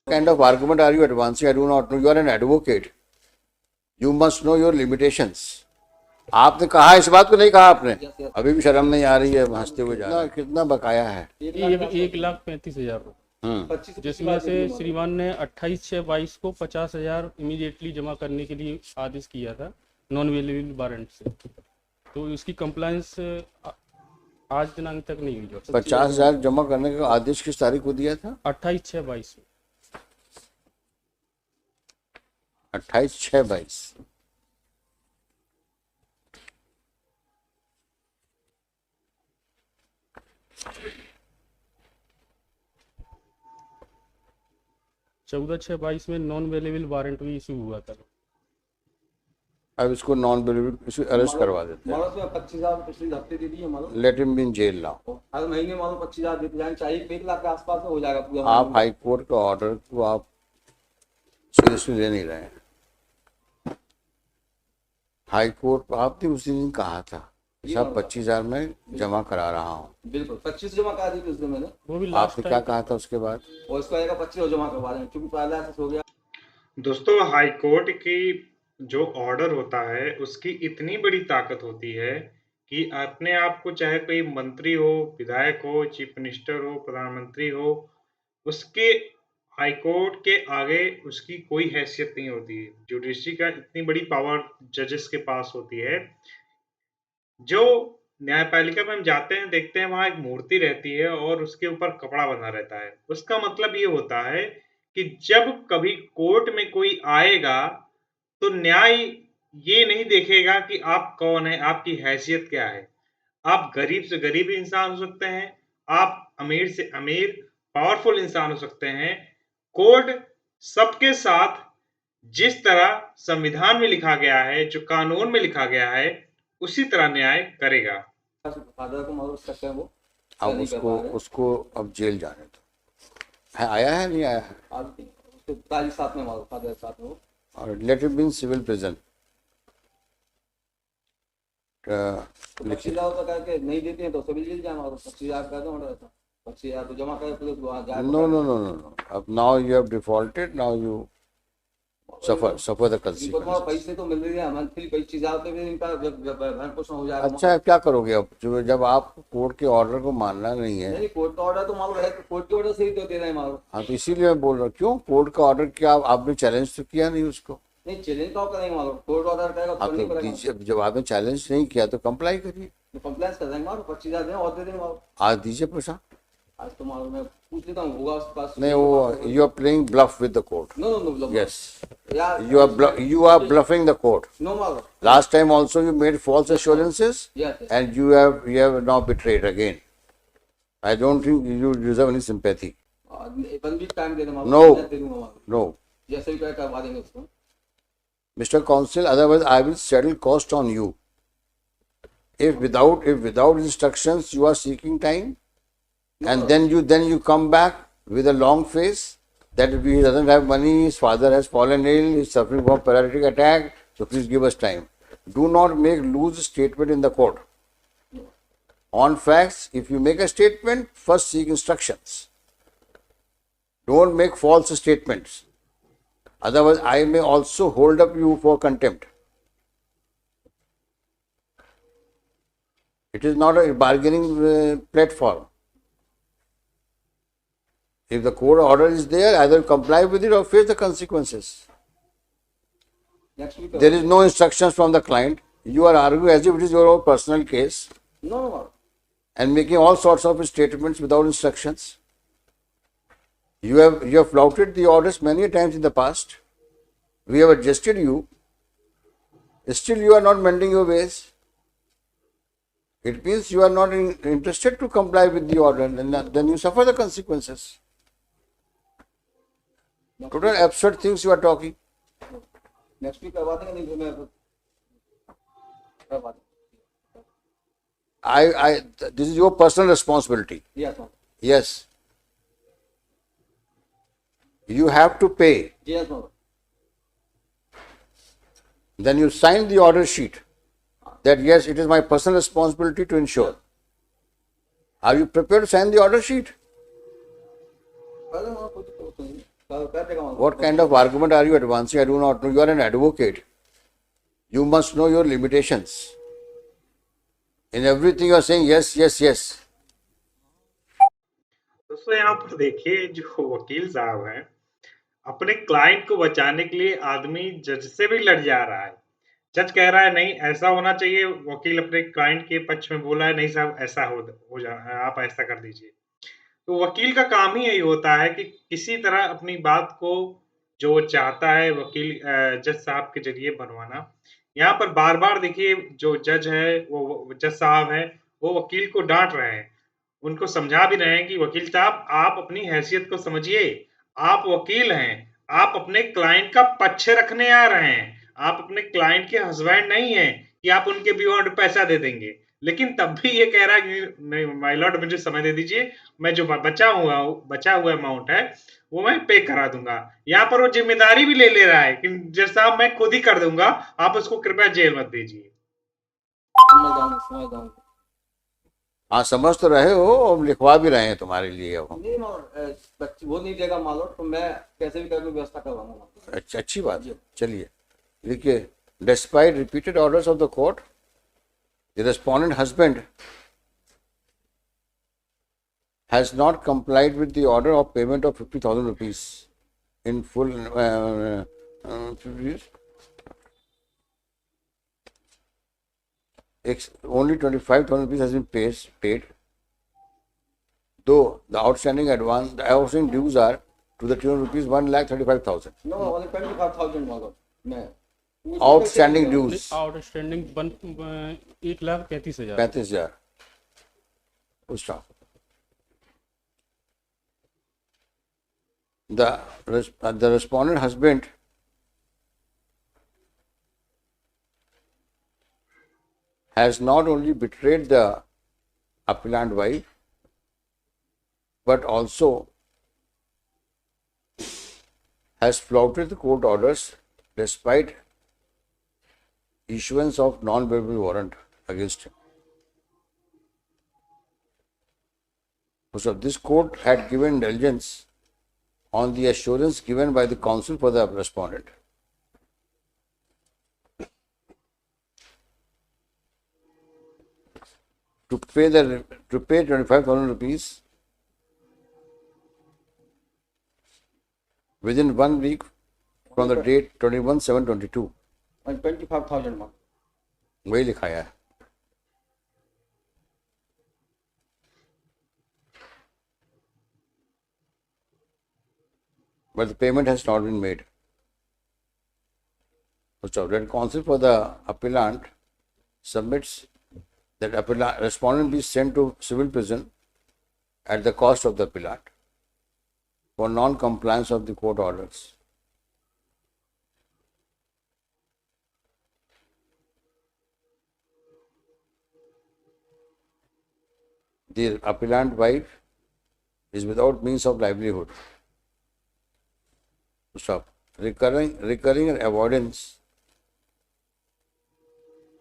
kind of argument are you advancing? I do not know. You are an advocate. You must know your limitations. आपने कहा, इस बात को नहीं कहा आपने? अभी भी शर्म नहीं आ रही है हंसते हुए जा रहे हैं। कितना बकाया है? ये 1,35,000 रुपये, जिसमें से श्रीमान ने 28/6/22 को 50,000 इमीडिएटली जमा करने के लिए आदेश किया था नॉन अवेलेबल वारंट से। तो उसकी कंप्लायंस आज दिनांक तक नहीं हुई। 50,000 जमा करने का आदेश किस तारीख को दिया था? 28/6/22 में। 28/6/22। चौदह 6/22 में नॉन अवेलेबल वारंट भी इशू हुआ था। अब इसको नॉन अवेलेबल इसको अरेस्ट करवा देते हैं। 25,000 पिछले हफ्ते दे दिए मानो। Let him be in jail now. हर महीने मानो 25,000 देते जाने चाहिए, 1 लाख के आसपास में हो जाएगा पूरा। आप हाई कोर्ट का ऑर्डर को आप सीरियसली ले नहीं रहे हैं। हाई कोर्ट आपने उसी दिन कहा था सब 25,000 में जमा करा रहा हूँ। बिल्कुल 25 जमा करा दी थी उसने मैंने। वो भी आपने क्या कहा था उसके बाद? और इसको आएगा 25 जमा करवा देंगे क्योंकि पहले ऐसा हो गया। दोस्तों, हाई कोर्ट की जो ऑर्डर होता है उसकी इतनी बड़ी ताकत होती है कि अपने आप को चाहे कोई मंत्री हो, विधायक हो, चीफ मिनिस्टर हो, प्रधानमंत्री हो, उसके हाई कोर्ट के आगे उसकी कोई हैसियत नहीं होती है। जुडिशरी का इतनी बड़ी पावर जजेस के पास होती है। जो न्यायपालिका में हम जाते हैं, देखते हैं वहां एक मूर्ति रहती है और उसके ऊपर कपड़ा बंधा रहता है। उसका मतलब ये होता है कि जब कभी कोर्ट में कोई आएगा तो न्याय ये नहीं देखेगा कि आप कौन है, आपकी हैसियत क्या है। आप गरीब से गरीब इंसान हो सकते हैं, आप अमीर से अमीर पावरफुल इंसान हो सकते हैं। कोर्ट सबके साथ जिस तरह संविधान में लिखा गया है, जो कानून में लिखा गया है, उसी तरह न्याय करेगा। फादर को मालूम सकते हैं वो। अब उसको अब जेल जाने दो। है आया है नहीं आया है? आज उसके पिताजी साथ में मालूम, फादर साथ में वो। और let it be in civil prison. 25,000 तो करके नहीं देते हैं तो सिविल जेल जाना और 25,000 कर दो ऑर्डर। 25,000 तो जमा करे पुलिस वहाँ जाए। नो। अब now you have defaulted, now you suffer the consequences। पैसे तो मिल रहे हैं मंथली 25,000 तो भी इनका भरण पोषण हो जाएगा। अच्छा क्या करोगे अब जब आप कोर्ट के ऑर्डर को मानना नहीं है? नहीं, कोर्ट का ऑर्डर तो मालूम है, कोर्ट के ऑर्डर से ही तो दे रहे हैं मालूम। हाँ तो इसीलिए मैं बोल रहा हूँ, क्यों कोर्ट का ऑर्डर क्या आपने चैलेंज तो किया नहीं उसको? नहीं चैलेंज तो करेंगे मालूम, कोर्ट ऑर्डर करेगा तो नहीं करेगा। दीजिए, जब आपने चैलेंज नहीं किया तो कंप्लाई करिए। तो कंप्लेंट कर देंगे मालूम, 25,000 दें और दे देंगे मालूम। आज दीजिए पैसा। आज तो मालूम मैं पूछ लेता हूँ होगा उसके पास। नहीं, वो you are playing bluff with the court. No Yes, यार you are bluffing the court. No मालूम। Last time also you made false assurances Yes. and you have now betrayed again. I don't think you deserve any sympathy. 1 week time दे दें मालूम। No. दे दूंगा मालूम। No, जैसे भी करवा देंगे उसको। Mr. Counsel, otherwise I will settle cost on you. If without instructions you are seeking time, and then you come back with a long face that he doesn't have money, his father has fallen ill, he's suffering from paralytic attack, so please give us time. Do not make loose statement in the court. On facts, if you make a statement, first seek instructions. Don't make false statements. Otherwise, I may also hold up you for contempt. It is not a bargaining platform. If the court order is there, either comply with it or face the consequences. Next week There is no instructions from the client. You are arguing as if it is your own personal case no मालूम। and making all sorts of statements without instructions. You have flouted the orders many times in the past. We have adjusted you. Still you are not mending your ways. It means you are not interested to comply with the order, and then you suffer the consequences. Total absurd things you are talking. Next week करवा देंगे, नहीं तो मैं करवा देंगे। This is your personal responsibility. Yes मालूम। Yes. You have to pay. Yes मालूम। Then you sign the order sheet that yes, it is my personal responsibility to ensure. Are you prepared to sign the order sheet? कर देंगे मालूम, कोई दिक्कत नहीं। कर देगा मालूम। What kind of argument are you advancing? I do not know. You are an advocate. You must know your limitations. In everything you are saying yes, yes, yes. दोस्तों यहाँ पर देखिए जो वकील साहब हैं अपने क्लाइंट को बचाने के लिए आदमी जज से भी लड़ जा रहा है। जज कह रहा है नहीं ऐसा होना चाहिए, वकील अपने क्लाइंट के पक्ष में बोला है नहीं साहब ऐसा हो जा आप ऐसा कर दीजिए। तो वकील का काम ही यही होता है कि किसी तरह अपनी बात को जो वो चाहता है वकील जज साहब के जरिए बनवाना। यहाँ पर बार-बार देखिए जो जज है वो जज साहब है वो वकील को डांट रहे हैं। उनको समझा भी रहे हैं कि वकील साहब आप अपनी हैसियत को समझिए। आप वकील हैं, आप अपने क्लाइंट का पक्ष रखने आ रहे हैं। आप अपने क्लाइंट के हस्बैंड नहीं हैं कि आप उनके बियॉन्ड पैसा दे देंगे। लेकिन तब भी ये कह रहा है कि नहीं माय लॉर्ड मुझे समय दे दीजिए, मैं जो बचा हुआ अमाउंट है वो मैं पे करा दूंगा। यहाँ पर वो जिम्मेदारी भी ले रहा है कि जज साहब मैं खुद ही कर दूंगा, आप उसको कृपया जेल मत भेजिए। समझ जाऊंगा। हाँ समझ तो रहे हो और लिखवा भी रहे हैं तुम्हारे लिए अब हम। नहीं बच्ची वो नहीं देगा मालूम तो मैं कैसे भी करके व्यवस्था करवाऊंगा। अच्छा अच्छी बात है। चलिए देखिए, despite repeated orders of the court the respondent husband has not complied with the order of payment of 50,000 rupees in full. Only 25,000 rupees has been paid, though the outstanding dues are to the tune of rupees 1,35,000. No, only 25,000 मालूम मैं Outstanding dues outstanding 1,35,000। 35,000. Stop. The respondent husband has not only betrayed the appellant wife but also has flouted the court orders despite issuance of non-bailable warrant against him. So this court had given indulgence on the assurance given by the counsel for the respondent. To pay 25,000 rupees within 1 week from the date 21/7/22. 25,000 मालूम। वही लिखाया है। But the payment has not been made. So then counsel for the appellant submits that respondent be sent to civil prison at the cost of the appellant for non-compliance of the court orders. The appellant wife is without means of livelihood. Stop. Recurring avoidance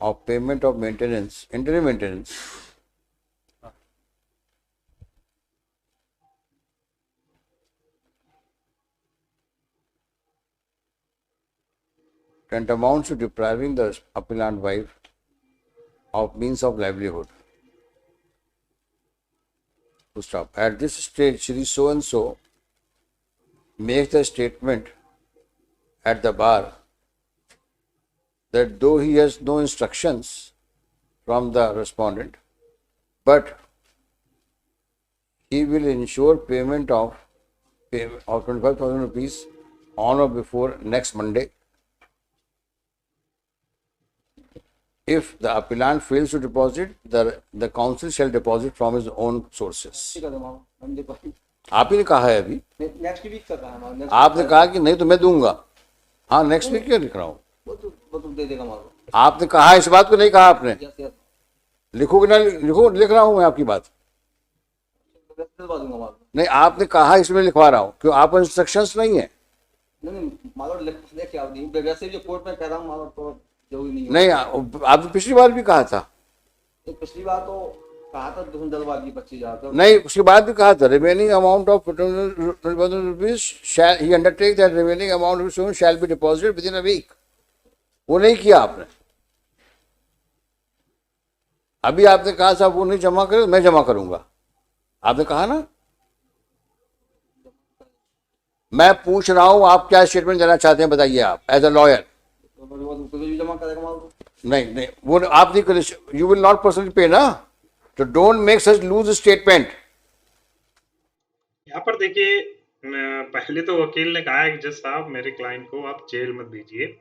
of payment of interim maintenance tantamount to depriving the appellant wife of means of livelihood. Stop. At this stage, Shri so and so makes the statement at the bar that though he has no instructions from the respondent, but he will ensure payment of 25,000 rupees on or before next Monday. If the appellant fails to deposit, the counsel shall deposit from his own sources. ठीक है मालूम हम दे पाएंगे। आप ही ने कहा है अभी, नेक्स्ट वीक का कहा है मालूम। आपने कहा कि नहीं तो मैं दूंगा। हाँ नेक्स्ट वीक क्यों लिख रहा हूँ? वो तो दे देगा मालूम। आपने कहा, इस बात को नहीं कहा आपने। यस यस लिखोगे ना, लिखो, लिख रहा हूँ मैं आपकी बात। दिलवा दूंगा मालूम। नहीं आपने कहा इसमें लिखवा रहा हूँ, क्यों आप इंस्ट्रक्शंस नहीं है। नहीं मालूम लिख के आओ नहीं वैसे जो कोर्ट में कह रहा हूँ मालूम तो जरूरी नहीं है। नहीं आपने पिछली बार भी कहा था। पिछली बार तो कहा था तुम जल्दबाजी 25,000 तो नहीं, उसके बाद भी कहा था remaining amount of rupees shall he undertake that remaining amount shall be deposited within a week. वो नहीं किया आपने। अभी आपने कहा साहब वो नहीं जमा करे, मैं जमा करूंगा, आपने कहा ना। मैं पूछ रहा हूं आप क्या स्टेटमेंट देना चाहते हैं, बताइए आप एज अ लॉयर। तो मेरे को तुझे भी जमा करेगा माल को। नहीं नहीं, वो आप नहीं कर, यू विल नॉट पर्सनली पे ना, तो don't make such loose statement. यहाँ पर देखिए, पहले तो वकील ने कहा है कि जज साहब मेरे क्लाइंट को आप जेल मत दीजिए,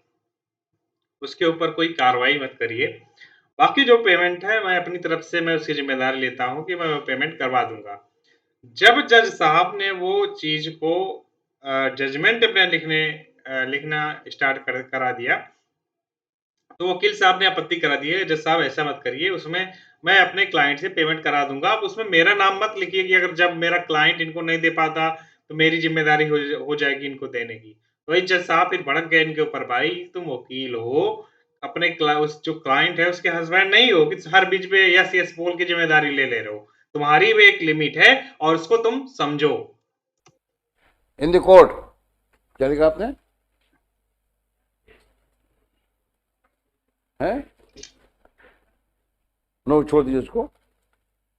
उसके ऊपर कोई कार्रवाई मत करिए, बाकी जो पेमेंट है मैं अपनी तरफ से मैं उसकी जिम्मेदारी लेता हूँ कि मैं वो पेमेंट करवा दूंगा। जब जज साहब ने वो चीज को जजमेंट में लिखना स्टार्ट करा दिया, तो वकील साहब ने आपत्ति करा दी है, जज साहब ऐसा मत करिए, उसमें मैं अपने क्लाइंट से पेमेंट करा दूंगा, आप उसमें मेरा नाम मत लिखिए कि अगर जब मेरा क्लाइंट इनको नहीं दे पाता तो मेरी जिम्मेदारी हो जाएगी इनको देने की। तो वही जज साहब फिर भड़क गए इनके ऊपर, भाई तुम वकील हो, अपने उस जो क्लाइंट है उसके हस्बैंड नहीं हो कि हर बीच में यस यस बोल के जिम्मेदारी ले ले रहे हो। तुम्हारी भी एक लिमिट है और उसको तुम समझो। इन द कोर्ट क्या लिखा आपने है? नो, छोड़ दीजिए उसको,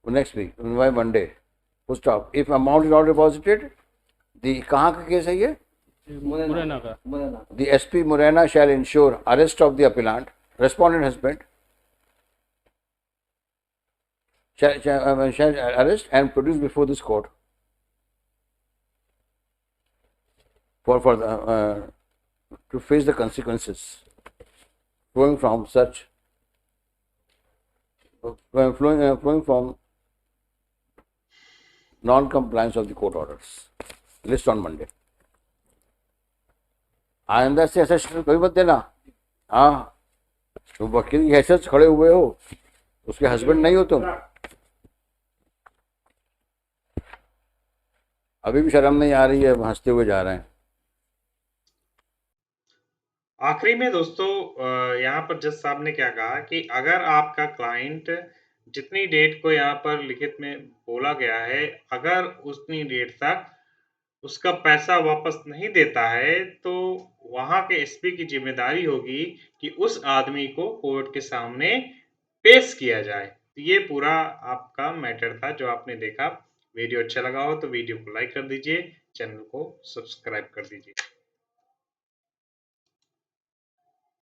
next week by Monday stop. If amount is not deposited, दी कहाँ का केस है ये? मुरैना का। Morena The SP Morena shall ensure arrest of the appellant, respondent husband, shall arrest and produce before this court for the, to face the consequences flowing from such flowing from non-compliance of the court orders. List on Monday. आइंदा से ऐसा statement कभी मत देना। हाँ, तो वकील की हैसियत से खड़े हुए हो, उसके हस्बैंड नहीं हो तुम। अभी भी शर्म नहीं आ रही है, हंसते हुए जा रहे हैं। आखिरी में दोस्तों, यहाँ पर जज साहब ने क्या कहा कि अगर आपका क्लाइंट जितनी डेट को यहाँ पर लिखित में बोला गया है, अगर उतनी डेट तक उसका पैसा वापस नहीं देता है, तो वहां के एसपी की जिम्मेदारी होगी कि उस आदमी को कोर्ट के सामने पेश किया जाए। तो ये पूरा आपका मैटर था जो आपने देखा। वीडियो अच्छा लगा हो तो वीडियो को लाइक कर दीजिए, चैनल को सब्सक्राइब कर दीजिए।